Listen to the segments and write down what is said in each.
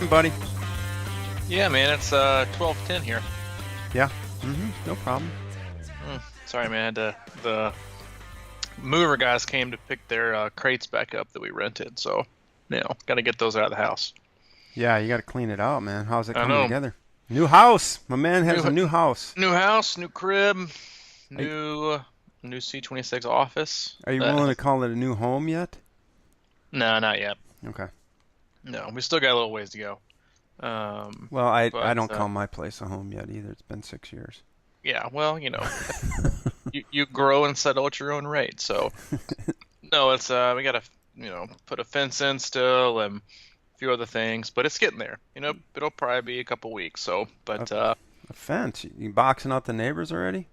happened, buddy? Yeah, man, it's 12:10 here. Yeah. No problem. Sorry, man. The mover guys came to pick their crates back up that we rented, so got to get those out of the house. Yeah, you got to clean it out, man. How's it I coming know. together? New house. My man has a new house. New house, new crib, new C26 office. Are you willing to call it a new home yet? No, not yet. Okay. No, we still got a little ways to go. Well, I don't but, call my place a home yet either. It's been 6 years. Yeah, well, you grow and settle at your own rate. So, no, it's we gotta put a fence in still and a few other things, but it's getting there. It'll probably be a couple weeks. So, but a fence? You boxing out the neighbors already?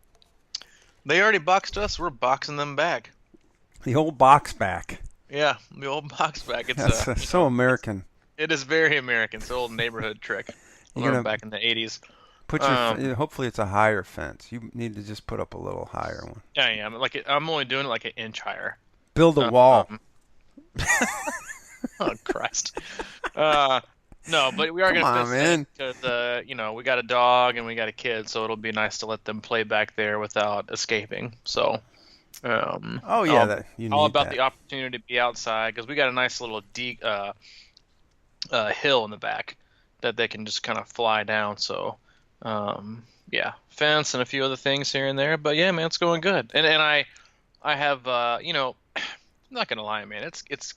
They already boxed us. We're boxing them back. The old box back. Yeah, the old box back. It's That's so American. It is very American. It's an old neighborhood trick. Learned back in the 80s. Hopefully it's a higher fence. You need to just put up a little higher one. Yeah, I'm only doing it like an inch higher. Build a wall. Oh Christ. No, but we are Come gonna on, man. because we got a dog and we got a kid, so it'll be nice to let them play back there without escaping. So. Oh yeah, all about the opportunity to be outside because we got a nice little hill in the back that they can just kind of fly down. So, yeah, fence and a few other things here and there. But yeah, man, it's going good. And I have I'm not gonna lie, man. It's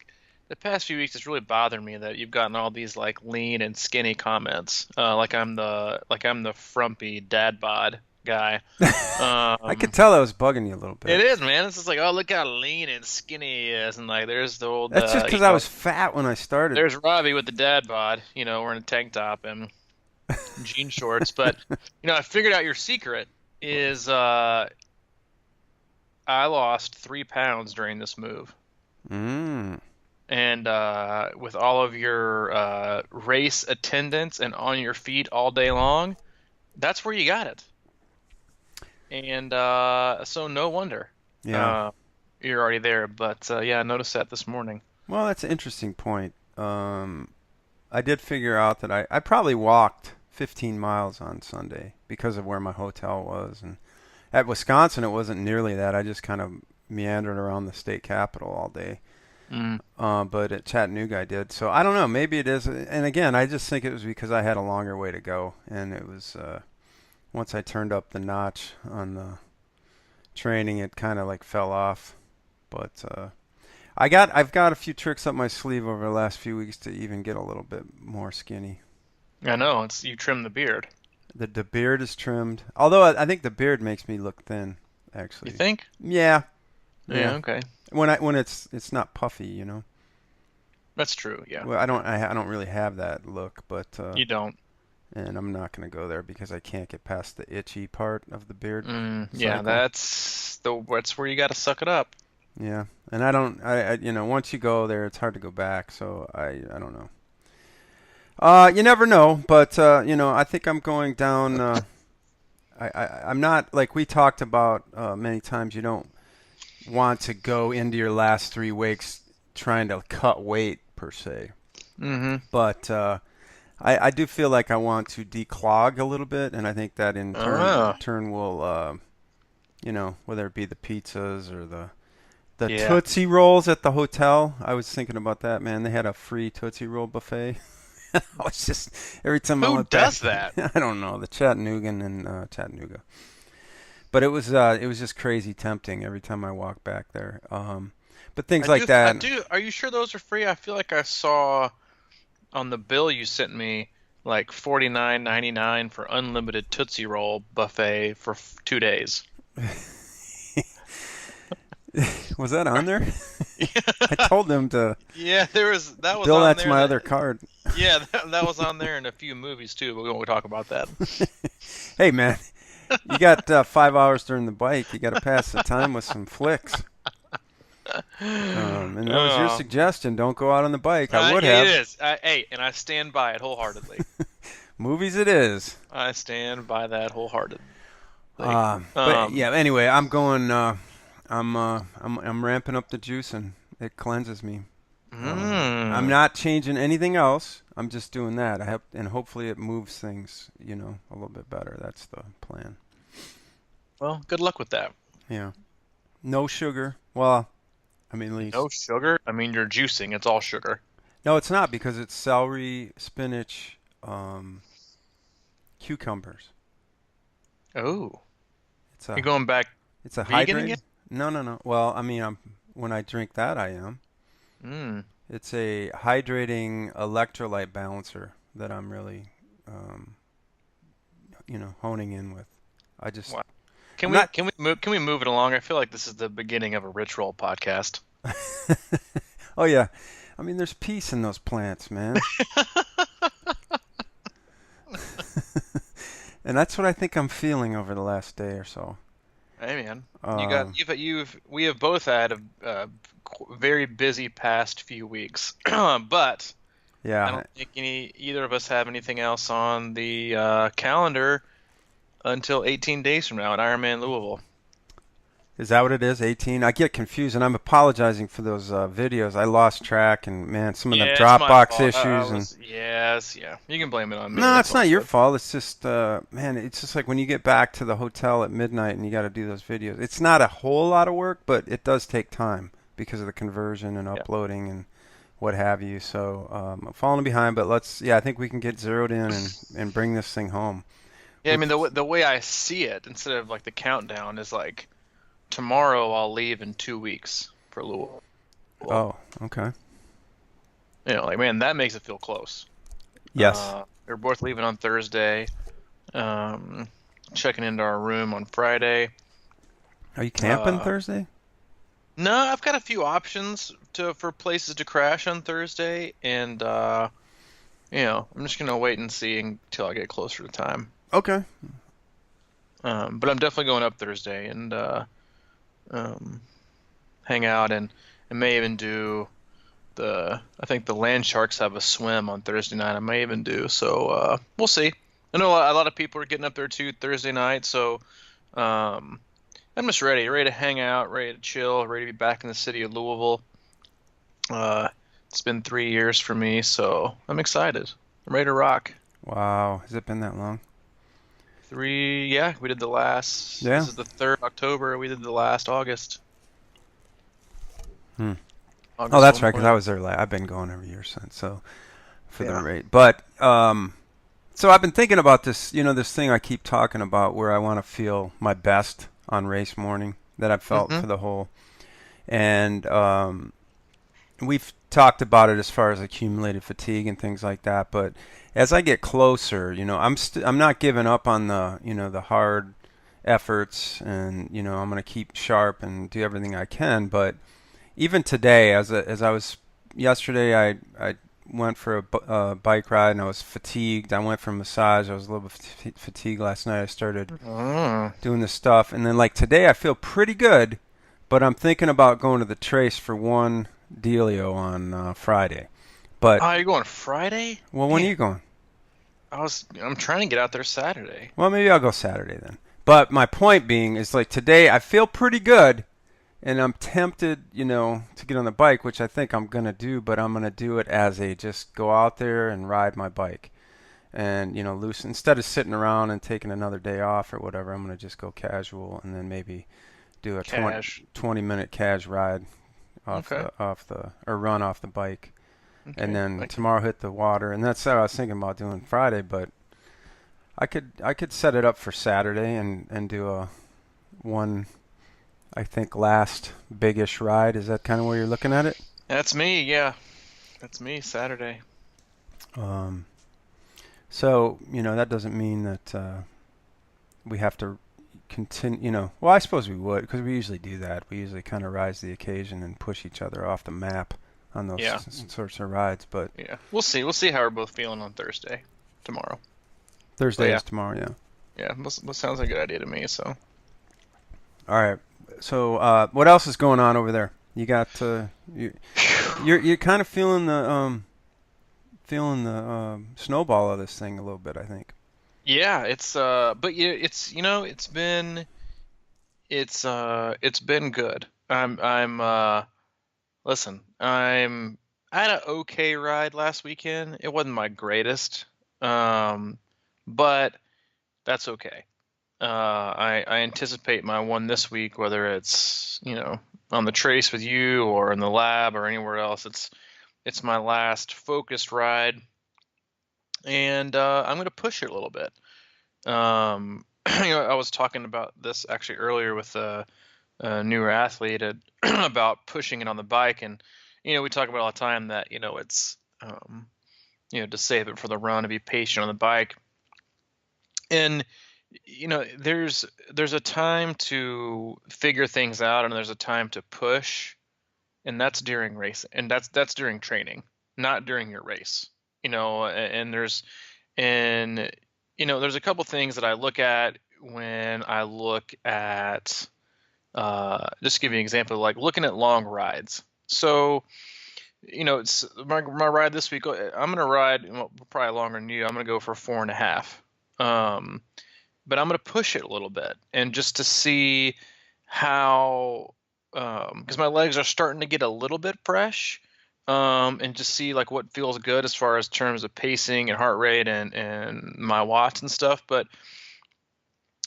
the past few weeks. It's really bothered me that you've gotten all these like lean and skinny comments. Like I'm the frumpy dad bod guy. I could tell that was bugging you a little bit. It is, man. It's just like, oh, look how lean and skinny he is, and like, there's the old. That's just because I was fat when I started. There's Robbie with the dad bod, wearing a tank top and jean shorts. But I figured out your secret is I lost 3 pounds during this move. And with all of your race attendance and on your feet all day long, that's where you got it. And so no wonder you're already there. But I noticed that this morning. Well, that's an interesting point. I did figure out that I probably walked 15 miles on Sunday because of where my hotel was. And at Wisconsin, it wasn't nearly that. I just kind of meandered around the state capitol all day. But at Chattanooga, I did. So I don't know. Maybe it is. And again, I just think it was because I had a longer way to go. And it was... once I turned up the notch on the training, it kind of like fell off. But I've got a few tricks up my sleeve over the last few weeks to even get a little bit more skinny. I know. You trim the beard. The beard is trimmed. Although I think the beard makes me look thin, actually. You think? Yeah. Yeah. Okay. When it's not puffy, That's true. Yeah. Well, I don't really have that look, but you don't. And I'm not going to go there because I can't get past the itchy part of the beard. Yeah, that's where you got to suck it up. Yeah, and I once you go there, it's hard to go back. So I don't know. You never know, but I think I'm going down. I'm not, like we talked about many times. You don't want to go into your last 3 weeks trying to cut weight per se. But I do feel like I want to declog a little bit, and I think that in turn will, whether it be the pizzas or the Tootsie Rolls at the hotel. I was thinking about that, man. They had a free Tootsie Roll buffet. I was just, every time I went back. Who does that? I don't know, the Chattanoogan in Chattanooga. But it was just crazy tempting every time I walked back there. But things like that. Are you sure those are free? I feel like I saw on the bill you sent me like $49.99 for unlimited Tootsie Roll buffet for 2 days. Was that on there? Yeah. I told them to. Yeah, that was bill on that there. To my other card. Yeah, that was on there in a few movies too, but we won't talk about that. Hey man, you got 5 hours during the bike. You got to pass the time with some flicks. And that was your suggestion. Don't go out on the bike. I would have. It is. And I stand by it wholeheartedly. Movies it is. I stand by that wholeheartedly. But yeah. Anyway, I'm going. I'm ramping up the juice, and it cleanses me. I'm not changing anything else. I'm just doing that. I have, and hopefully it moves things, a little bit better. That's the plan. Well, good luck with that. Yeah. No sugar. Well, I mean, at No least. sugar? I mean, you're juicing. It's all sugar. No, it's not because it's celery, spinach, cucumbers. Oh, It's you're a going back it's a vegan again? hydrate. No, no, no. Well, I mean, when I drink that, I am. Mm. It's a hydrating electrolyte balancer that I'm really, um, honing in with. I just, Wow. I'm not. Can we move it along? I feel like this is the beginning of a rich roll podcast. Oh yeah, I mean, there's peace in those plants, man. And that's what I think I'm feeling over the last day or so. Hey man, Um, we have both had a very busy past few weeks, but I yeah. don't think either of us have anything else on the calendar until 18 days from now at Ironman Louisville. Is that what it is? 18? I get confused, and I'm apologizing for those videos. I lost track, and man, some of the Yeah, it's my Dropbox fault. I issues, and was yes, yeah. You can blame it on me. no, It's it's all not your good. fault. It's just, man, it's just like when you get back to the hotel at midnight and you got to do those videos. It's not a whole lot of work, but it does take time because of the conversion and Yeah. uploading and what have you. So I'm falling behind, but yeah, I think we can get zeroed in and bring this thing home. Yeah, I With mean the way I see it, instead of like the countdown, is like tomorrow I'll leave in 2 weeks for Louisville. oh, okay, Like man, that makes it feel close. yes. We're both leaving on Thursday. Um, checking into our room on Friday. Are you camping Uh, Thursday? no, I've got a few options for places to crash on Thursday, and I'm just gonna wait and see until I get closer to time. Okay. But I'm definitely going up Thursday and um, hang out and may even do I think the Land Sharks have a swim on Thursday night. I may even do so. We'll see. I know a lot of people are getting up there too Thursday night, so um, I'm just ready to hang out, ready to chill, ready to be back in the city of Louisville. Uh, it's been 3 years for me, so I'm excited. I'm ready to rock. Wow, has it been that long? Yeah, we did the last. Yeah. This is the third October. We did the last August, Hmm. Oh, August that's right, because 1.0. I was there. I've been going every year since. So for the Yeah. rate, but so I've been thinking about this. This thing I keep talking about, where I want to feel my best on race morning that I've felt Hmm. for the whole, and we've talked about it as far as accumulated fatigue and things like that. But as I get closer, I'm not giving up on the hard efforts, and I'm going to keep sharp and do everything I can. But even today, as I was yesterday, I went for a bike ride and I was fatigued. I went for a massage. I was a little bit fatigued last night. I started Mm. doing this stuff, and then like today, I feel pretty good. But I'm thinking about going to the Trace for one dealio on Friday. But Oh, you're going Friday? well, when are Man, you going? I'm trying to get out there Saturday. Well, maybe I'll go Saturday then. But my point being is like today, I feel pretty good. And I'm tempted, to get on the bike, which I think I'm gonna do, but I'm gonna do it as a just go out there and ride my bike, and loose instead of sitting around and taking another day off or whatever. I'm gonna just go casual and then maybe do a Cash. 20 minute cash ride Okay. off the or run off the bike, and Okay. then tomorrow hit the water. And that's what I was thinking about doing Friday, but I could set it up for Saturday and do a one. I think last biggish ride. Is that kind of where you're looking at it? That's me. Yeah, that's me. Saturday. Um, so that doesn't mean that we have to continue. Well, I suppose we would because we usually do that. We usually kind of rise to the occasion and push each other off the map on those Yeah. sorts of rides. But Yeah. We'll see. We'll see how we're both feeling on Thursday, tomorrow. But Thursday yeah, is tomorrow. Yeah. yeah. That sounds like a good idea to me. So. All right. So what else is going on over there? You got you're kind of feeling the snowball of this thing a little bit, I think. Yeah, but yeah, it's been good. Listen, I'm I had an okay ride last weekend. It wasn't my greatest, um, but that's okay. I anticipate my one this week, whether it's, on the trace with you or in the lab or anywhere else. It's my last focused ride, and I'm going to push it a little bit. I was talking about this actually earlier with a newer athlete about pushing it on the bike, and we talk about all the time that it's to save it for the run, to be patient on the bike, and there's a time to figure things out, and there's a time to push, and that's during race, and that's during training, not during your race. And there's a couple things that I look at when I look at just to give you an example, like looking at long rides. So, it's my ride this week. I'm gonna ride, well, probably longer than you. I'm gonna go for 4.5. Um, but I'm gonna push it a little bit, and just to see how, because my legs are starting to get a little bit fresh, and just see like what feels good as far as terms of pacing and heart rate and my watts and stuff. But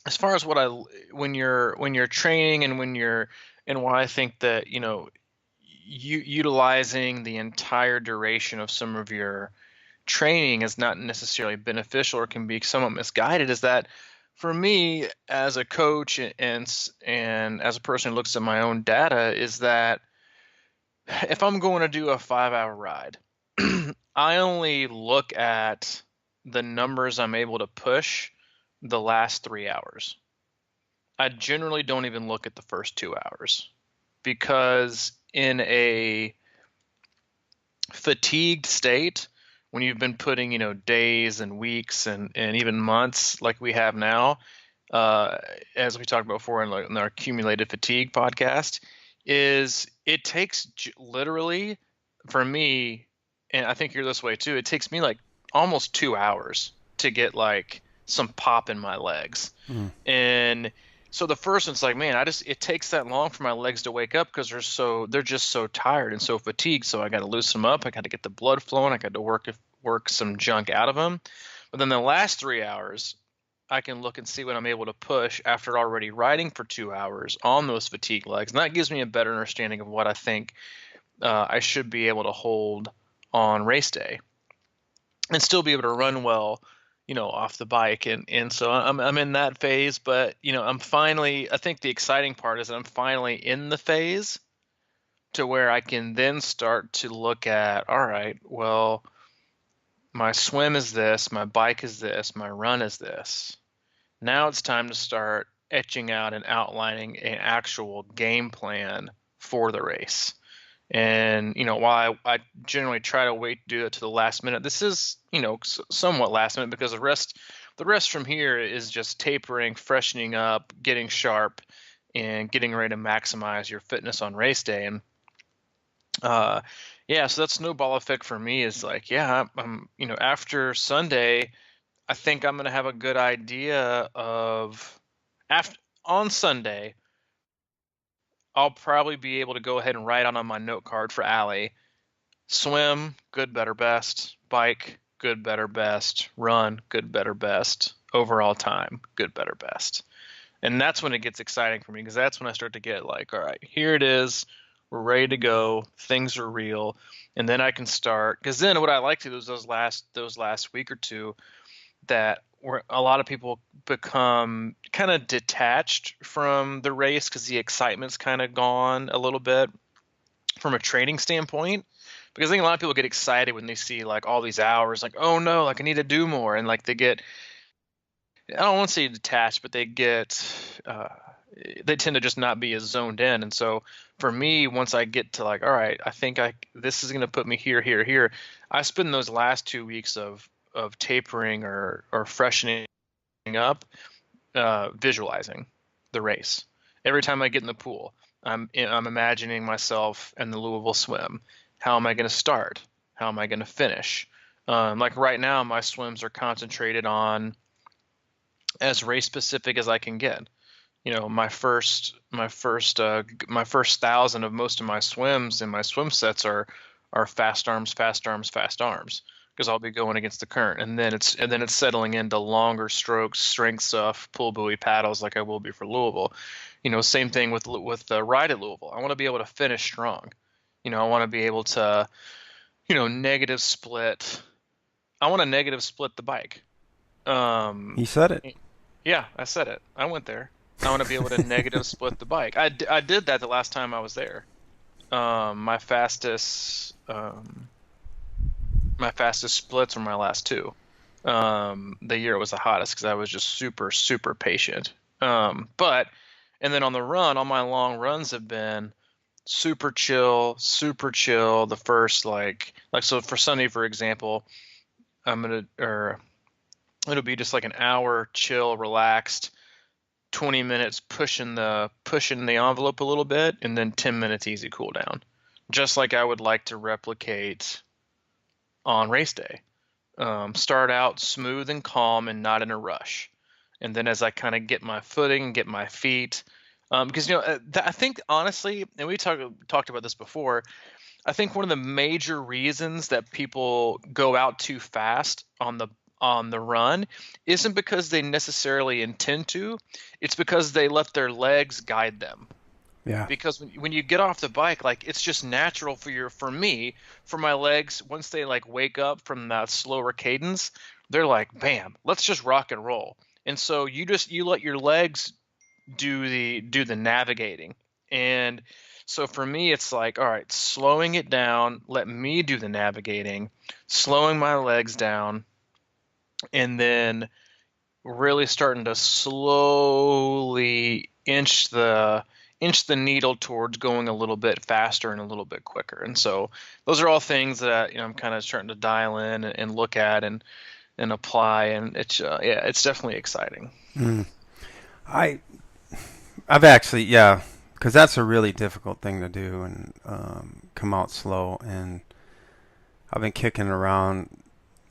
as far as when you're training and and why I think that utilizing the entire duration of some of your training is not necessarily beneficial or can be somewhat misguided is that for me as a coach and as a person who looks at my own data is that if I'm going to do a 5-hour ride, I only look at the numbers I'm able to push the last 3 hours. I generally don't even look at the first 2 hours because in a fatigued state, when you've been putting, days and weeks and even months like we have now, uh, as we talked about before in our accumulated fatigue podcast, is it takes literally for me, and I think you're this way too, it takes me like almost 2 hours to get like some pop in my legs. Mm. And so the first one's like, man, it takes that long for my legs to wake up because they're just so tired and so fatigued. So I got to loosen them up. I got to get the blood flowing. I got to work some junk out of them. But then the last 3 hours, I can look and see what I'm able to push after already riding for 2 hours on those fatigue legs. And that gives me a better understanding of what I think I should be able to hold on race day and still be able to run well, off the bike. And so I'm in that phase, but I think the exciting part is that I'm finally in the phase to where I can then start to look at, all right, well, my swim is this, my bike is this, my run is this. Now it's time to start etching out and outlining an actual game plan for the race. And while I generally try to wait to do it to the last minute, this is somewhat last minute because the rest from here is just tapering, freshening up, getting sharp, and getting ready to maximize your fitness on race day. And yeah, so that snowball effect for me is like, yeah, I'm after Sunday, I think I'm gonna have a good idea of after on Sunday. I'll probably be able to go ahead and write on my note card for Allie. Swim, good, better, best. Bike, good, better, best. Run, good, better, best. Overall time, good, better, best. And that's when it gets exciting for me because that's when I start to get like, all right, here it is. We're ready to go. Things are real. And then I can start because then what I like to do is those last week or two that where a lot of people become kind of detached from the race because the excitement's kind of gone a little bit from a training standpoint. Because I think a lot of people get excited when they see like all these hours, like, oh no, like I need to do more. And like I don't want to say detached, but uh, they tend to just not be as zoned in. And so for me, once I get to like, all right, I think this is going to put me here, here, here. I spend those last 2 weeks of tapering or freshening up, visualizing the race. Every time I get in the pool, I'm imagining myself in the Louisville swim. How am I going to start? How am I going to finish? Like right now, my swims are concentrated on as race specific as I can get. My first 1,000 of most of my swims and my swim sets are are fast arms, fast arms, fast arms, because I'll be going against the current, and then it's settling into longer strokes, strength stuff, pull buoy paddles like I will be for Louisville. Same thing with the ride at Louisville. I want to be able to finish strong. I want to be able to, negative split. I want to negative split the bike. Um, He said it. yeah, I said it. I went there. I want to be able to negative split the bike. I did that the last time I was there. My fastest splits were my last two. The year it was the hottest because I was just super, super patient. And then on the run, all my long runs have been super chill, super chill. The first so for Sunday, for example, or it'll be just like an hour chill, relaxed, 20 minutes pushing the envelope a little bit, and then 10 minutes easy cool down. Just like I would like to replicate on race day. Start out smooth and calm and not in a rush. And then as I kind of get my footing, get my feet, because I think honestly, and we talked about this before, I think one of the major reasons that people go out too fast on the run isn't because they necessarily intend to, it's because they let their legs guide them. Yeah. Because when you get off the bike, like it's just natural for my legs, once they like wake up from that slower cadence, they're like, bam, let's just rock and roll. And so you let your legs do the navigating. And so for me, it's like, all right, slowing it down, let me do the navigating, slowing my legs down, and then really starting to slowly inch the needle towards going a little bit faster and a little bit quicker. And so those are all things that I'm kind of starting to dial in and look at and apply, and it's definitely exciting. Mm. I I've actually, yeah, because that's a really difficult thing to do and come out slow. And I've been kicking around,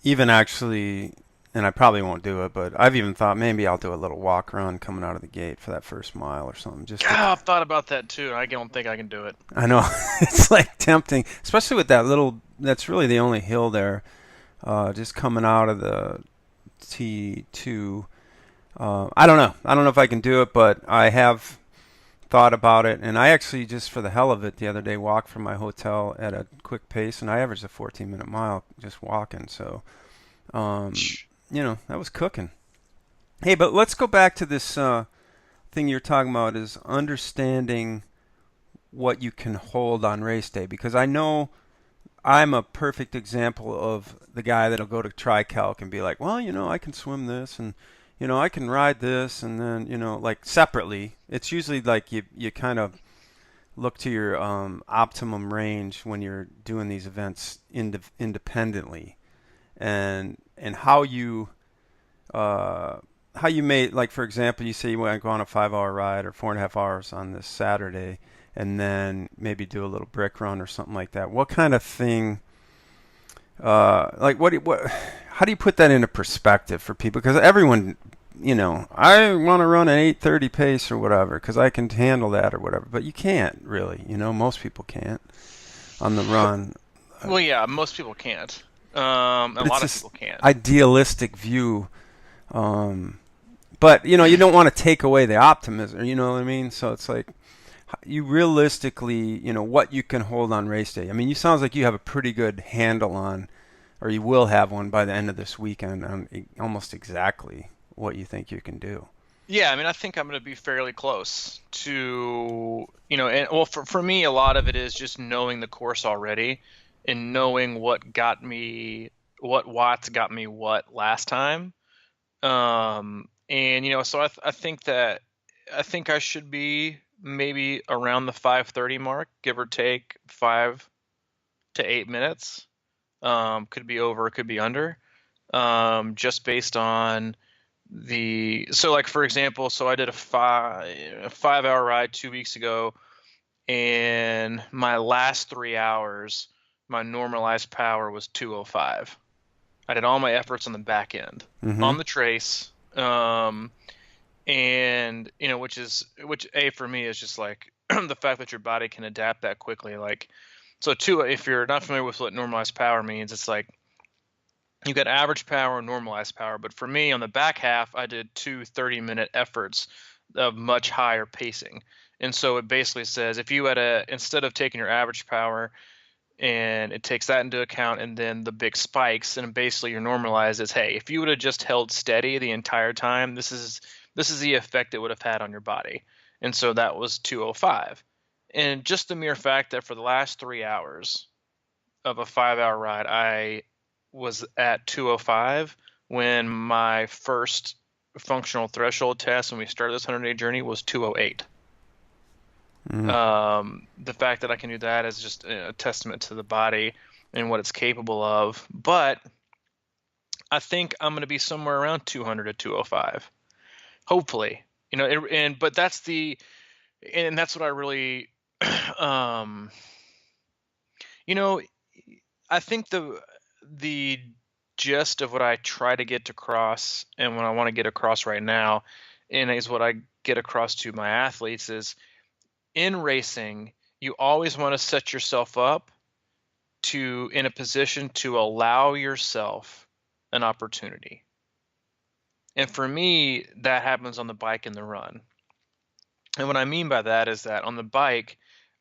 even actually, and I probably won't do it, but I've even thought maybe I'll do a little walk run coming out of the gate for that first mile or something. Just to, I've thought about that too. I don't think I can do it. I know it's like tempting, especially with that little. That's really the only hill there. Just coming out of the T2. I don't know. I don't know if I can do it, but I have thought about it. And I actually, just for the hell of it, the other day walked from my hotel at a quick pace, and I averaged a 14-minute mile just walking. So, um, that was cooking. Hey, but let's go back to this thing you're talking about is understanding what you can hold on race day. Because I know I'm a perfect example of the guy that'll go to TriCalc and be like, well, I can swim this and I can ride this, and then like separately. It's usually like you kind of look to your optimum range when you're doing these events independently, and how you may, like, for example, you say you want to go on a 5 hour ride or 4.5 hours on this Saturday, and then maybe do a little brick run or something like that. What kind of thing? Like what? How do you put that into perspective for people? Because everyone, I want to run an 8:30 pace or whatever because I can handle that or whatever. But you can't really. Most people can't on the run. Well, yeah, most people can't. A But it's lot of this people can't. idealistic view. But you don't want to take away the optimism. You know what I mean? So it's like you realistically, what you can hold on race day. I mean, you sounds like you have a pretty good handle on, or you will have one by the end of this weekend on almost exactly what you think you can do. Yeah, I mean, I think I'm going to be fairly close to, and well, for me, a lot of it is just knowing the course already and knowing what watts got me what last time. And so I think I should be maybe around the 5:30 mark, give or take 5 to 8 minutes. Could be over, could be under. Just based on so like for example, so I did a 5 hour ride 2 weeks ago, and my last 3 hours, my normalized power was 205. I did all my efforts on the back end, Mm-hmm. on the trace, and which A for me is just like the fact that your body can adapt that quickly. Like So two, if you're not familiar with what normalized power means, it's like you got average power and normalized power. But for me, on the back half, I did two 30-minute efforts of much higher pacing. And so it basically says if you had instead of taking your average power and it takes that into account and then the big spikes, and basically your normalized is, hey, if you would have just held steady the entire time, this is the effect it would have had on your body. And so that was 205. And just the mere fact that for the last 3 hours of a 5 hour ride, I was at 205 when my first functional threshold test when we started this 100-day journey was 208. Mm. The fact that I can do that is just a testament to the body and what it's capable of. But I think I'm going to be somewhere around 200 to 205, hopefully. But that's what I really, um, you know, I think the gist of what I try to get across and what I want to get across right now, and is what I get across to my athletes is in racing, you always want to set yourself up in a position to allow yourself an opportunity. And for me, that happens on the bike and the run. And what I mean by that is that on the bike,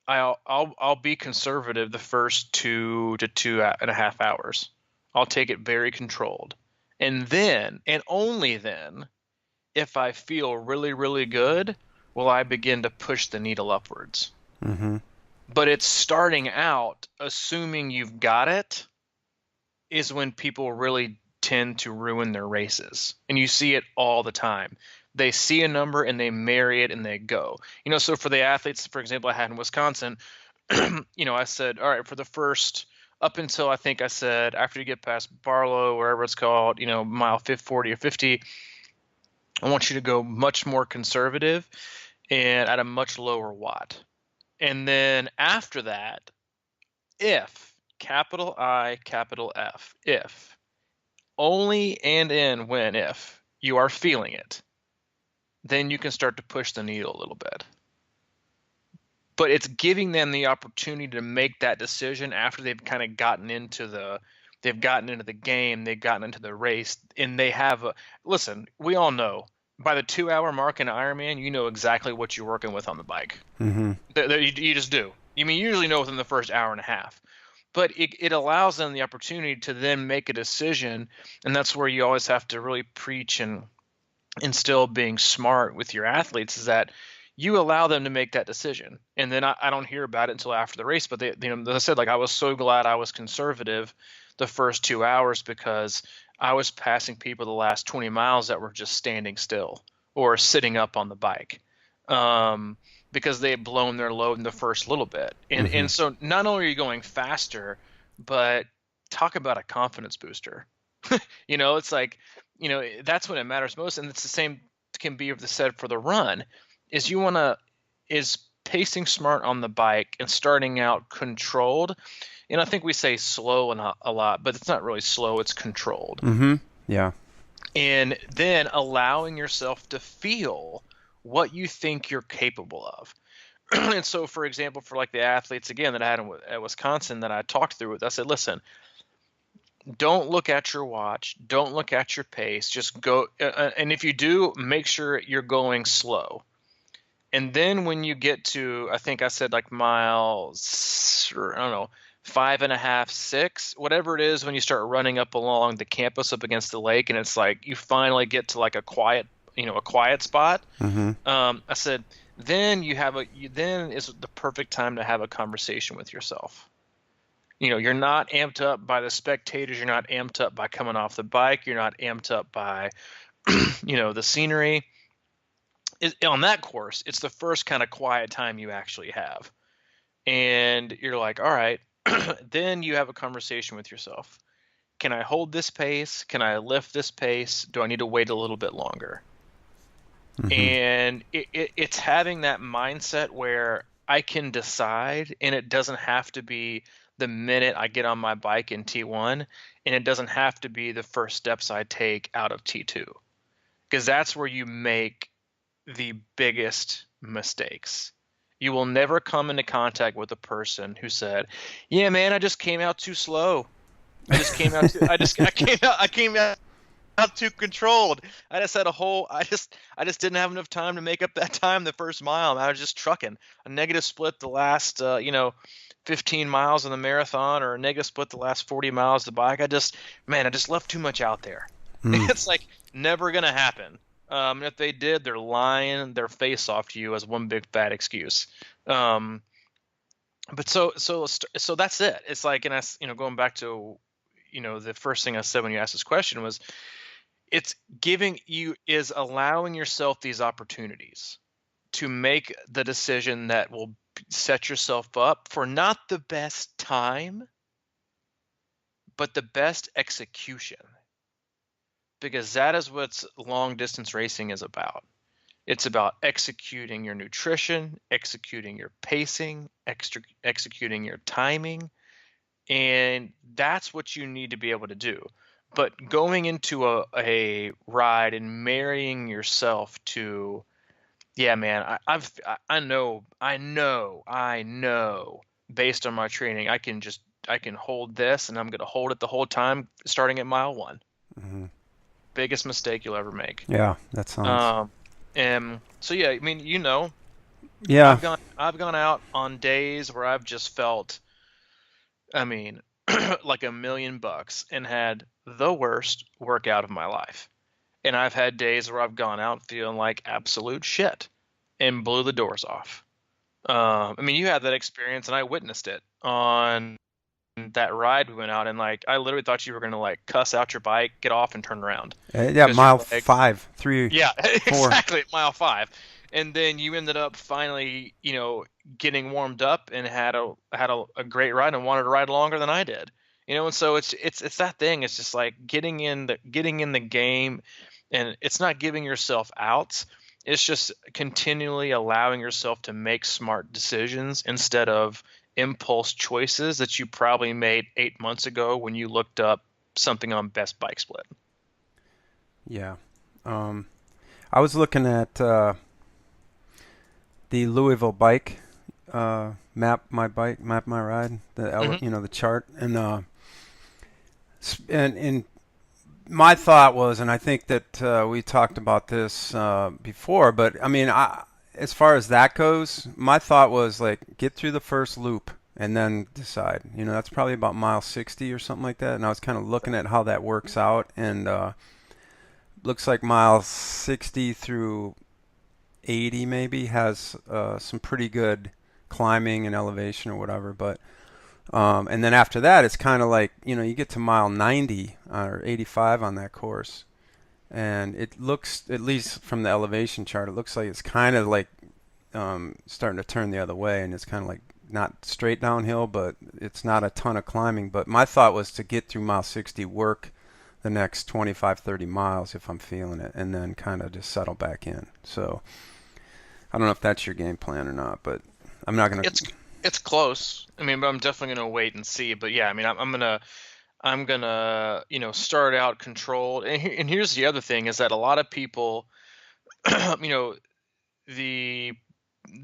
I'll be conservative the first 2 to 2.5 hours. I'll take it very controlled. And then, and only then, if I feel really, really good, will I begin to push the needle upwards. Mm-hmm. But it's starting out, assuming you've got it, is when people really tend to ruin their races. And you see it all the time. They see a number and they marry it and they go. So for the athletes, for example, I had in Wisconsin, I said, all right, for the first up until I think I said after you get past Barlow, wherever it's called, mile 40 or 50, I want you to go much more conservative and at a much lower watt. And then after that, if, capital I, capital F, if, only and in when, if you are feeling it, then you can start to push the needle a little bit. But it's giving them the opportunity to make that decision after they've kind of gotten into the game, they've gotten into the race, and they have listen, we all know by the 2 hour mark in Ironman, you know exactly what you're working with on the bike. Mm-hmm. You just do. You usually know within the first hour and a half. But it allows them the opportunity to then make a decision, and that's where you always have to really preach and instill being smart with your athletes, is that you allow them to make that decision. And then I don't hear about it until after the race. But as I said, like, I was so glad I was conservative the first 2 hours because I was passing people the last 20 miles that were just standing still or sitting up on the bike. Because they had blown their load in the first little bit. And Mm-hmm. and so not only are you going faster, but talk about a confidence booster. It's like, that's when it matters most. And it's the same can be said for the run, is pacing smart on the bike and starting out controlled. And I think we say slow a lot, but it's not really slow, it's controlled. Mm-hmm. Yeah. And then allowing yourself to feel what you think you're capable of. And so, for example, for like the athletes again that I had at Wisconsin that I talked through with, I said, listen, don't look at your watch, don't look at your pace, just go. And if you do, make sure you're going slow. And then when you get to, I think I said like miles, or I don't know, 5.5, 6, whatever it is, when you start running up along the campus up against the lake, and it's like you finally get to like a quiet spot. Mm-hmm. I said, then then is the perfect time to have a conversation with yourself. You're not amped up by the spectators. You're not amped up by coming off the bike. You're not amped up by, the scenery. On that course, it's the first kind of quiet time you actually have. And you're like, all right, then you have a conversation with yourself. Can I hold this pace? Can I lift this pace? Do I need to wait a little bit longer? Mm-hmm. And it's having that mindset where I can decide, and it doesn't have to be the minute I get on my bike in T1, and it doesn't have to be the first steps I take out of T2, because that's where you make the biggest mistakes. You will never come into contact with a person who said, "Yeah, man, I just came out too slow. I came out too controlled. I just had a whole I just didn't have enough time to make up that time the first mile. I was just trucking. A negative split the last 15 miles of the marathon, or a negative split the last 40 miles of the bike. I just left too much out there." Mm. It's like never gonna happen. If they did, they're lying their face off to you as one big fat excuse. Um, but so that's it. It's like, and going back to, the first thing I said when you asked this question was, it's allowing yourself these opportunities to make the decision that will set yourself up for not the best time, but the best execution, because that is what long distance racing is about. It's about executing your nutrition, executing your pacing, executing your timing, and that's what you need to be able to do. But going into a ride and marrying yourself to, yeah, man, I know, based on my training, I can hold this, and I'm going to hold it the whole time, starting at mile one. Hmm. Biggest mistake you'll ever make. Yeah, that sounds. Um, and so yeah, I mean, Yeah. I've gone out on days where I've just felt, I mean, like $1,000,000 and had the worst workout of my life. And I've had days where I've gone out feeling like absolute shit and blew the doors off. I mean, you had that experience, and I witnessed it on that ride we went out, and like I literally thought you were gonna like cuss out your bike, get off, and turn around Yeah, because your mile legs. five, three, Yeah, four. exactly, mile five. And then you ended up finally, getting warmed up and had a great ride and wanted to ride longer than I did. And so it's that thing. It's just like getting in the game, and it's not giving yourself out. It's just continually allowing yourself to make smart decisions instead of impulse choices that you probably made 8 months ago when you looked up something on Best Bike Split. Yeah. Um, I was looking at the Louisville bike map my ride, Hmm. the chart, and my thought was, and I think that we talked about this before, but I mean, as far as that goes, my thought was like get through the first loop and then decide. That's probably about mile 60 or something like that. And I was kind of looking at how that works out, and looks like mile 60 through 80 maybe has some pretty good climbing and elevation or whatever, but and then after that, it's kind of like, you get to mile 90 or 85 on that course. And it looks, at least from the elevation chart, it looks like it's kind of like starting to turn the other way. And it's kind of like not straight downhill, but it's not a ton of climbing. But my thought was to get through mile 60, work the next 25, 30 miles if I'm feeling it, and then kind of just settle back in. So I don't know if that's your game plan or not, but I'm not going It's to. it's close. I mean, but I'm definitely gonna wait and see. But yeah, I mean, I'm gonna start out controlled. And here's the other thing is that a lot of people, you know, the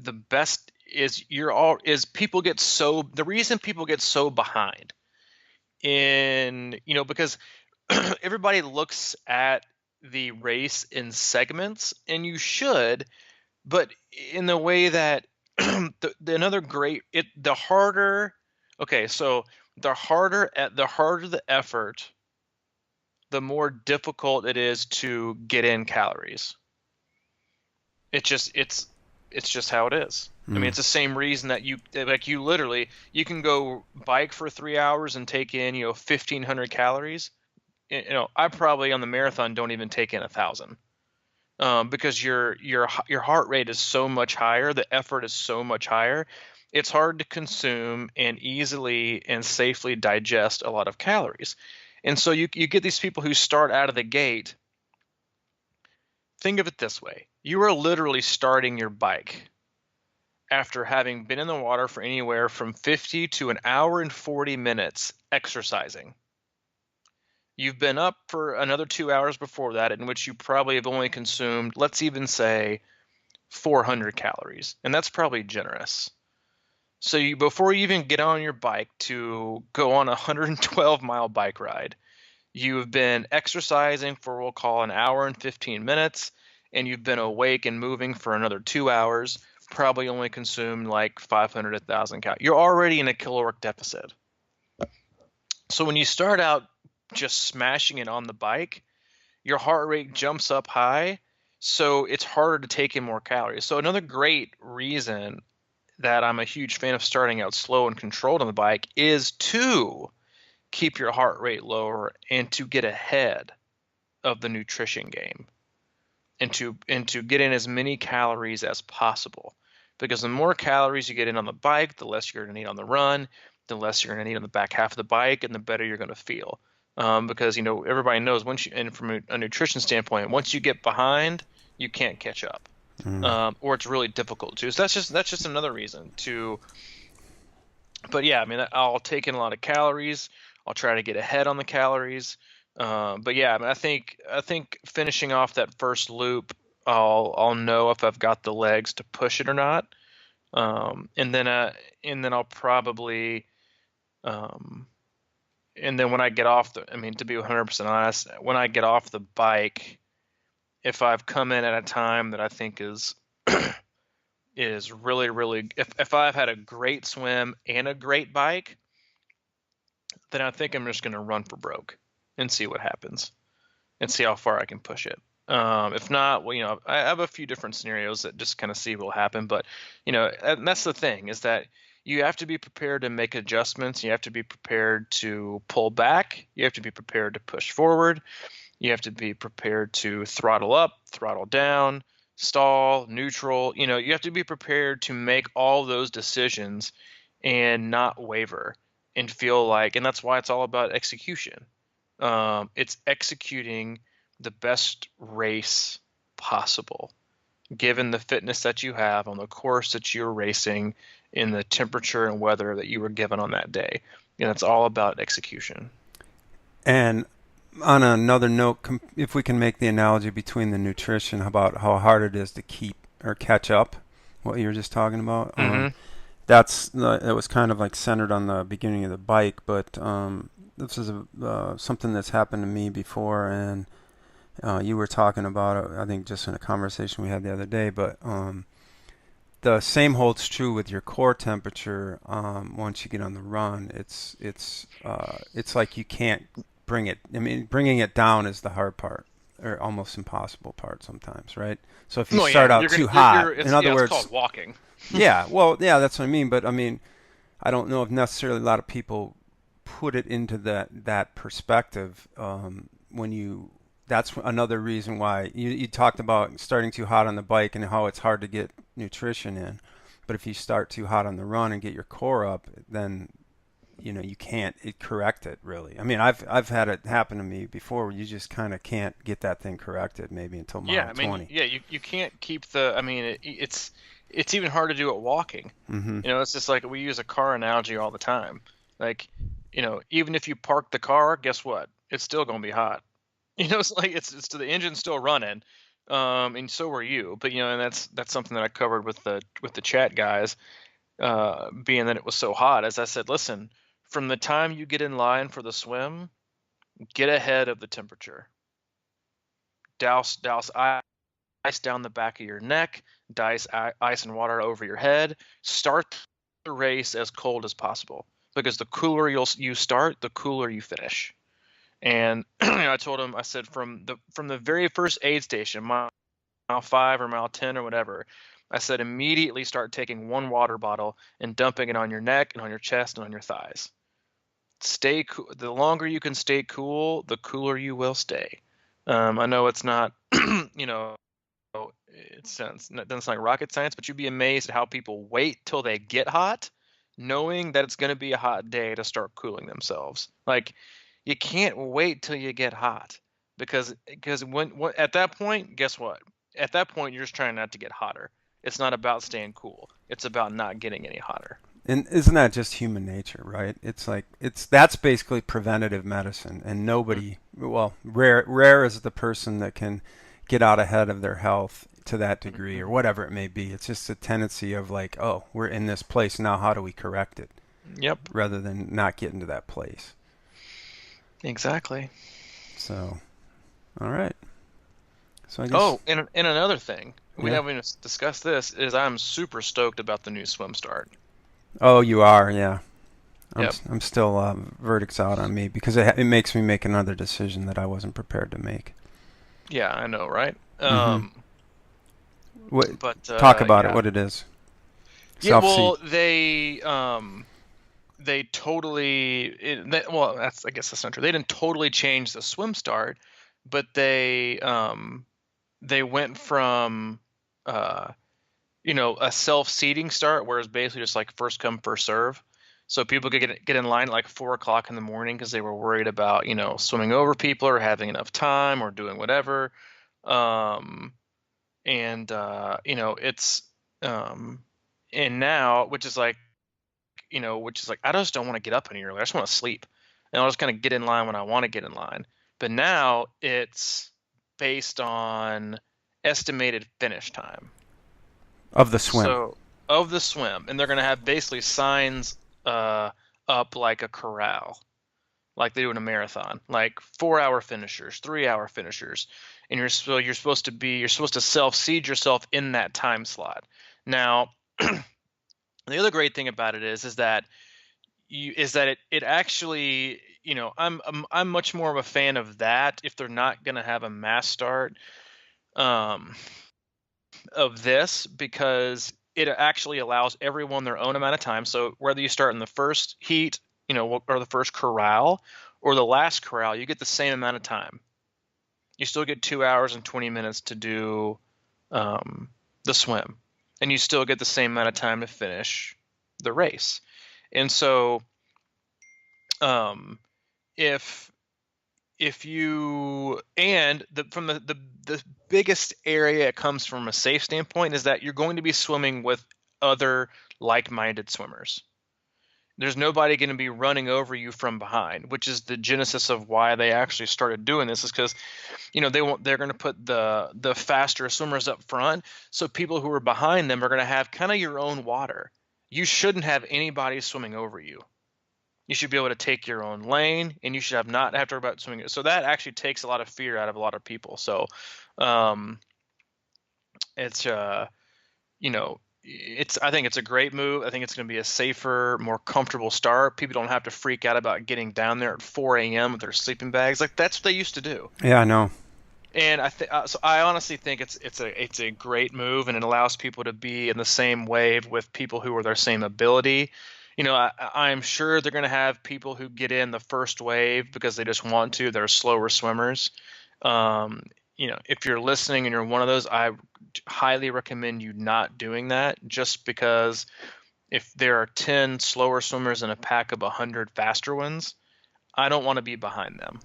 the best is you're all is people get so the reason people get so behind in because everybody looks at the race in segments, and you should, but in the way that another great it the harder okay so the harder the effort, the more difficult it is to get in calories. It's just how it is. I mean, Hmm. it's the same reason that you literally you can go bike for 3 hours and take in 1,500 calories. I probably on the marathon don't even take in 1,000, because your heart rate is so much higher, the effort is so much higher. It's hard to consume and easily and safely digest a lot of calories. And so you get these people who start out of the gate. Think of it this way: you are literally starting your bike after having been in the water for anywhere from 50 to an hour and 40 minutes exercising. You've been up for another 2 hours before that, in which you probably have only consumed, let's even say, 400 calories, and that's probably generous. So you before you even get on your bike to go on a 112-mile bike ride, you've been exercising for we'll call an hour and 15 minutes, and you've been awake and moving for another 2 hours, probably only consumed like 500 to 1,000 calories. You're already in a caloric deficit. So when you start out just smashing it on the bike, your heart rate jumps up high, so it's harder to take in more calories. So another great reason that I'm a huge fan of starting out slow and controlled on the bike is to keep your heart rate lower and to get ahead of the nutrition game and to get in as many calories as possible. Because the more calories you get in on the bike, the less you're going to need on the run, the less you're going to need on the back half of the bike, and the better you're going to feel. Because everybody knows once you, and from a nutrition standpoint, once you get behind, you can't catch up, or it's really difficult to. So that's just another reason to. But yeah, I mean, I'll take in a lot of calories. I'll try to get ahead on the calories. But yeah, I mean, I think finishing off that first loop, I'll know if I've got the legs to push it or not. And then I'll probably and then when I get off I mean, to be 100% honest, when I get off the bike, if I've come in at a time that I think is is really, really, if I've had a great swim and a great bike, then I think I'm just going to run for broke and see what happens and see how far I can push it. If not, well, I have a few different scenarios that just kind of see what will happen. But, and that's the thing, is that you have to be prepared to make adjustments. You have to be prepared to pull back. You have to be prepared to push forward. You have to be prepared to throttle up, throttle down, stall, neutral. You have to be prepared to make all those decisions and not waver and feel like, and that's why it's all about execution. It's executing the best race possible, given the fitness that you have on the course that you're racing, in the temperature and weather that you were given on that day. And it's all about execution. And on another note, if we can make the analogy between the nutrition about how hard it is to keep or catch up, what you were just talking about, Mm-hmm. it was kind of like centered on the beginning of the bike, but this is something that's happened to me before, and you were talking about it, I think, just in a conversation we had the other day, but the same holds true with your core temperature. Once you get on the run, it's like you can't bring it. I mean, bringing it down is the hard part, or almost impossible part sometimes, right? So if you Well, start yeah, out too hot, in other it's words, called walking. yeah, well, yeah, that's what I mean. But I mean, I don't know if necessarily a lot of people put it into that perspective when you. That's another reason why you talked about starting too hot on the bike and how it's hard to get nutrition in. But if you start too hot on the run and get your core up, then you can't correct it really. I mean, I've had it happen to me before where you just kind of can't get that thing corrected maybe until Yeah, mile I mean, 20. yeah, you can't keep I mean, it's even hard to do it walking. Mm-hmm. It's just like we use a car analogy all the time. Like, even if you park the car, guess what? It's still going to be hot. It's like it's the engine's still running, and so are you. But and that's something that I covered with the chat guys, being that it was so hot. As I said, listen, from the time you get in line for the swim, get ahead of the temperature. Douse ice down the back of your neck, douse ice and water over your head. Start the race as cold as possible, because the cooler you start, the cooler you finish. And I told him, I said, from the very first aid station, mile 5 or mile 10 or whatever, I said, immediately start taking one water bottle and dumping it on your neck and on your chest and on your thighs. Stay cool. The longer you can stay cool, the cooler you will stay. I know it's not, it doesn't sound like rocket science, but you'd be amazed at how people wait till they get hot, knowing that it's going to be a hot day, to start cooling themselves. Like, you can't wait till you get hot, because when at that point, guess what? At that point, you're just trying not to get hotter. It's not about staying cool. It's about not getting any hotter. And isn't that just human nature, right? It's like that's basically preventative medicine, and Mm. rare is the person that can get out ahead of their health to that degree or whatever it may be. It's just a tendency of like, oh, we're in this place now. How do we correct it? Yep, Rather than not getting to that place. exactly. So, all right. So I guess, Oh, and another thing, we yeah. haven't even discussed this, is I'm super stoked about the new swim start. Oh, you are, yeah. Yep. I'm still verdicts out on me because it makes me make another decision that I wasn't prepared to make. Yeah, I know, right? Mm-hmm. What? But Talk about it. yeah. What it is? Yeah, Self seat. well, they totally well, that's I guess that's not true. They didn't totally change the swim start, but they went from uh a self-seating start where it's basically just like first come first serve. So people could get in line at like 4 o'clock in the morning because they were worried about swimming over people or having enough time or doing whatever. Um, and it's um, and now which is like I just don't want to get up any earlier. I just want to sleep, and I'll just kind of get in line when I want to get in line. But now it's based on estimated finish time. Of the swim. So of the swim, and they're going to have basically signs uh, up like a corral, like they do in a marathon, like 4 hour finishers, 3 hour finishers, and you're supposed to self seed yourself in that time slot. Now, the other great thing about it is that it actually I'm much more of a fan of that if they're not going to have a mass start. Um, of this because it actually allows everyone their own amount of time. So whether you start in the first heat, or the first corral or the last corral, you get the same amount of time. You still get 2 hours and 20 minutes to do the swim, and you still get the same amount of time to finish the race. And so, um, if you and the from the biggest area it comes from a safe standpoint is that you're going to be swimming with other like-minded swimmers. There's nobody going to be running over you from behind, which is the genesis of why they actually started doing this, is because they're going to put the faster swimmers up front, so people who are behind them are going to have kind of your own water. You shouldn't have anybody swimming over you. You should be able to take your own lane, and you should not have to worry about swimming. So that actually takes a lot of fear out of a lot of people. So, it's I think it's a great move. I think it's going to be a safer, more comfortable start. People don't have to freak out about getting down there at 4 a.m. with their sleeping bags. Like that's what they used to do. Yeah, I know. And I honestly think it's a great move, and it allows people to be in the same wave with people who are their same ability. I'm sure they're going to have people who get in the first wave because they just want to. They're slower swimmers. If you're listening and you're one of those, I highly recommend you not doing that, just because if there are 10 slower swimmers in a pack of 100 faster ones, I don't want to be behind them.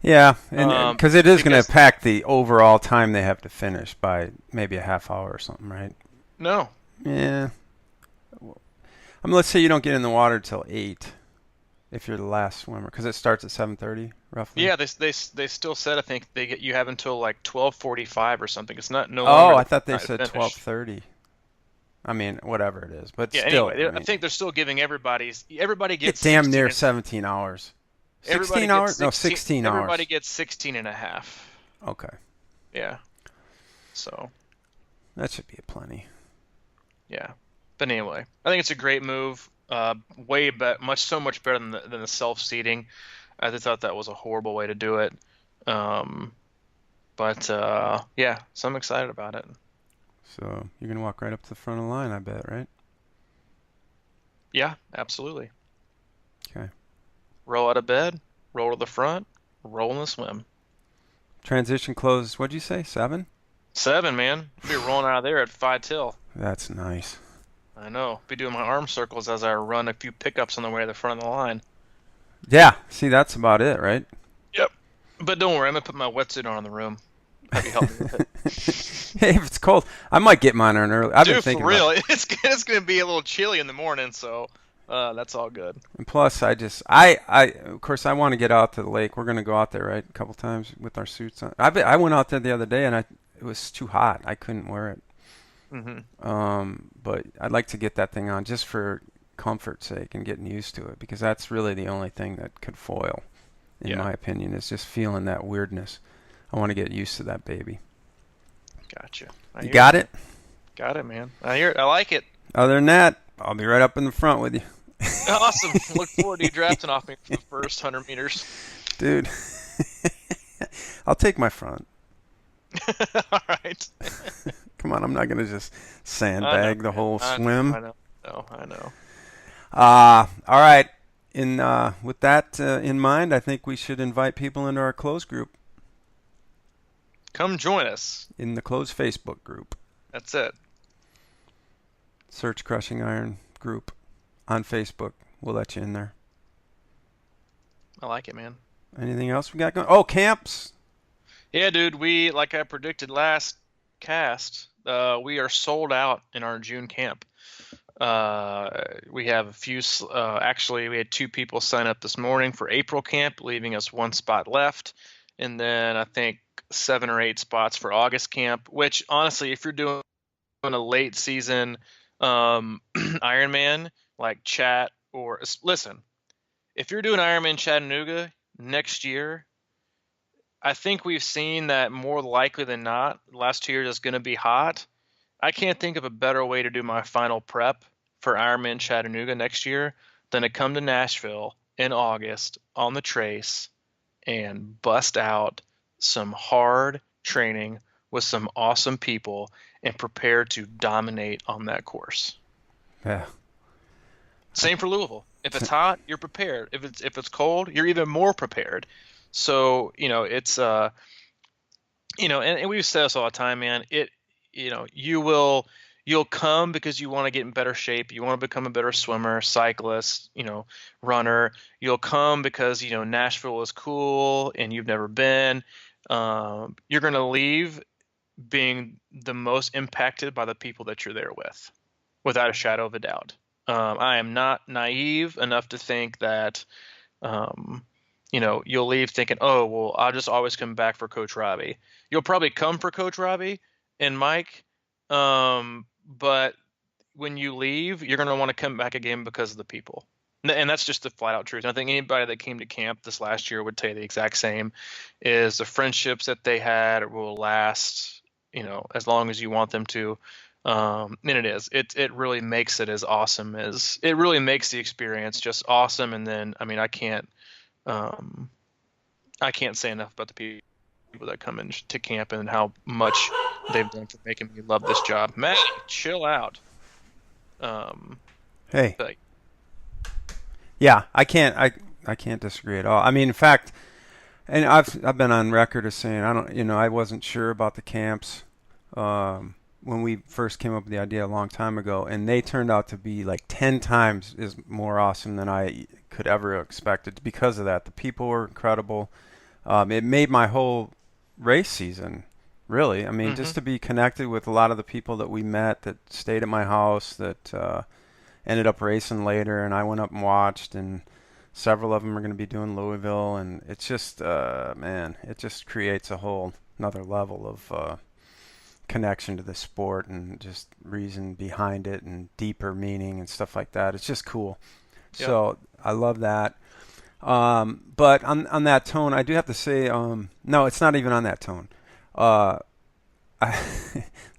Yeah, and because it is going to Because impact the overall time they have to finish by maybe a half hour or something, right? no, Yeah. I mean, let's say you don't get in the water till 8 if you're the last swimmer, because it starts at 7:30 roughly. yeah, they still said I think you have until like 12:45 or something. It's not no Oh, longer I the thought they time to said finish. 12:30. I mean, whatever it is, but Yeah, still, anyway, I I mean, think they're still giving everybody get gets damn 16 near and 17 hours. everybody 16 gets hours? No, 16 16 everybody hours. gets 16 and a half. Okay, Yeah. So, that should be a plenty. yeah. But anyway, I think it's a great move. So much better than the self-seating. I just thought that was a horrible way to do it. Um, but yeah, so I'm excited about it. So you're gonna walk right up to the front of the line, I bet, right? Yeah, absolutely. Okay. Roll out of bed, roll to the front, roll in the swim. Transition close. What'd you say? 7? 7, man. I'll be rolling out of there at 5 till. That's nice. I know. Be doing my arm circles as I run a few pickups on the way to the front of the line. Yeah. See, that's about it, right? Yep. But don't worry, I'm gonna put my wetsuit on in the room. Probably help me with it. Hey, if it's cold, I might get mine on early. I've been Dude, thinking for real, about it. it's gonna be a little chilly in the morning, so that's all good. And plus, of course, I want to get out to the lake. We're gonna go out there, right, a couple times with our suits on. I went out there the other day, and it was too hot. I couldn't wear it. Hmm. But I'd like to get that thing on just for comfort's sake and getting used to it, because that's really the only thing that could foil, in Yeah, my opinion, is just feeling that weirdness. I want to get used to that baby. gotcha. I You hear you, got man. it? Got it, man. I hear it. I like it. Other than that, I'll be right up in the front with you. Awesome. Look forward to you drafting off me for the first 100 meters. Dude, I'll take my front. All right. Come on, I'm not going to just I know, sandbag the man. whole I know. swim. I know. No, I know. All right. With that in mind, I think we should invite people into our closed group, Come join us. in the closed Facebook group. That's it. Search Crushing Iron group on Facebook. We'll let you in there. I like it, man. Anything else we got going? Oh, camps. Yeah, dude. We, like I predicted last cast, we are sold out in our June camp. We have a few. Actually, we had 2 people sign up this morning for April camp, leaving us 1 spot left, and then I think 7 or 8 spots for August camp. Which, honestly, if you're doing a late season Ironman like Chat, or listen, if you're doing Ironman Chattanooga next year, I think we've seen that more likely than not, the last 2 years is going to be hot. I can't think of a better way to do my final prep for Ironman Chattanooga next year than to come to Nashville in August on the trace and bust out some hard training with some awesome people and prepare to dominate on that course. Yeah. Same for Louisville. If it's hot, you're prepared. If it's cold, you're even more prepared. So, it's and we've said this all the time, man. You'll come because you want to get in better shape. You want to become a better swimmer, cyclist, runner. You'll come because, Nashville is cool and you've never been. You're going to leave being the most impacted by the people that you're there with, without a shadow of a doubt. I am not naive enough to think that, you'll leave thinking, oh, well, I'll just always come back for Coach Robbie. You'll probably come for Coach Robbie and Mike, but when you leave, you're going to want to come back again because of the people. And that's just the flat out truth. And I think anybody that came to camp this last year would tell you the exact same, is the friendships that they had will last, as long as you want them to. And it really makes it as awesome as it really makes the experience just awesome. And then, I mean, I can't say enough about the people that come into camp and how much they've done for making me love this job. Matt, chill out. Hey. But, Yeah, I can't disagree at all. I mean, in fact, and I've been on record as saying I wasn't sure about the camps when we first came up with the idea a long time ago, and they turned out to be like 10 times is more awesome than I could ever expected. Because of that, the people were incredible. It made my whole race season, really. I mean, just to be connected with a lot of the people that we met that stayed at my house, that ended up racing later, and I went up and watched, and several of them are going to be doing Louisville, and it's just, man, it just creates a whole another level of connection to the sport and just reason behind it and deeper meaning and stuff like that. It's just cool. Yep. So I love that. But on that tone, I do have to say, no, it's not even on that tone.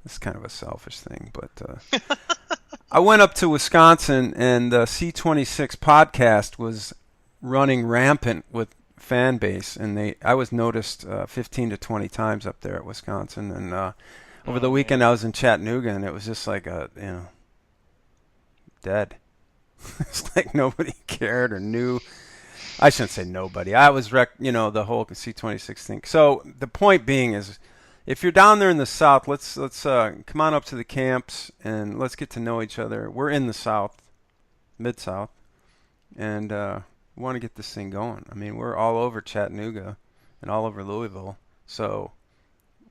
It's kind of a selfish thing, but I went up to Wisconsin, and the C26 podcast was running rampant with fan base, and I was noticed 15 to 20 times up there at Wisconsin, and over the weekend I was in Chattanooga, and it was just like dead. It's like nobody cared or knew. I shouldn't say nobody. I was the whole C26 thing. So the point being is, if you're down there in the South, let's come on up to the camps and let's get to know each other. We're in the South, Mid-South, and we want to get this thing going. I mean, we're all over Chattanooga and all over Louisville, so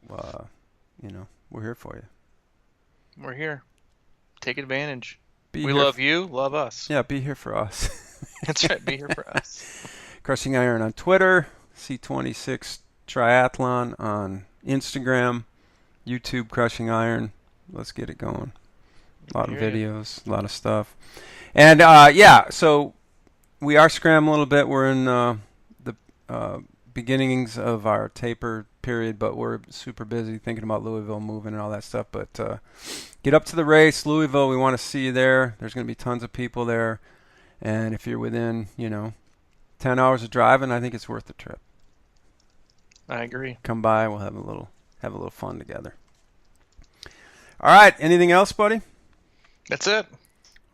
we're here for you. We're here. Take advantage. We love you. Love us. Yeah, be here for us. That's right. Be here for us. Crushing Iron on Twitter, C26 Triathlon on Instagram, YouTube Crushing Iron. Let's get it going. A lot of Hear ya. videos, a lot of stuff. And yeah, so we are scrambling a little bit. We're in the beginnings of our taper period, but we're super busy thinking about Louisville moving and all that stuff. But get up to the race, Louisville. We want to see you there. There's going to be tons of people there. And if you're within, 10 hours of driving, I think it's worth the trip. I agree. Come by. We'll have a little fun together. All right. Anything else, buddy? That's it.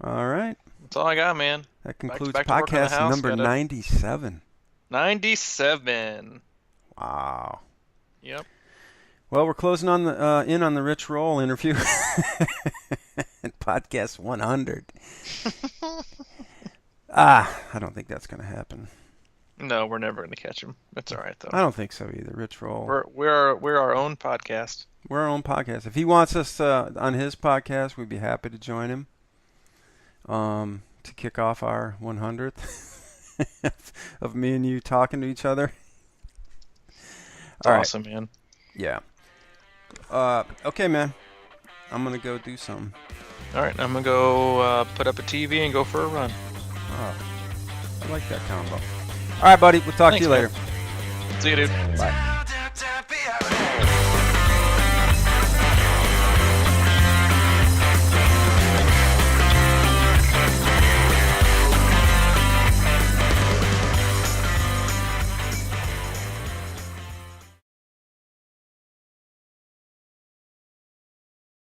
All right. That's all I got, man. That concludes back to work on the podcast house, number 97. 97. Wow. Yep. Well, we're closing on the in on the Rich Roll interview. Podcast 100. I don't think that's going to happen. No, we're never going to catch him. That's all right, though. I don't think so either. Rich Roll. We're our own podcast. We're our own podcast. If he wants us on his podcast, we'd be happy to join him to kick off our 100th of me and you talking to each other. It's all awesome, right. man. Yeah. Okay, man. I'm going to go do something. All right, I'm going to go put up a TV and go for a run. Oh, I like that combo. All right, buddy. We'll talk to Thanks, you later. man. See you, dude. Bye.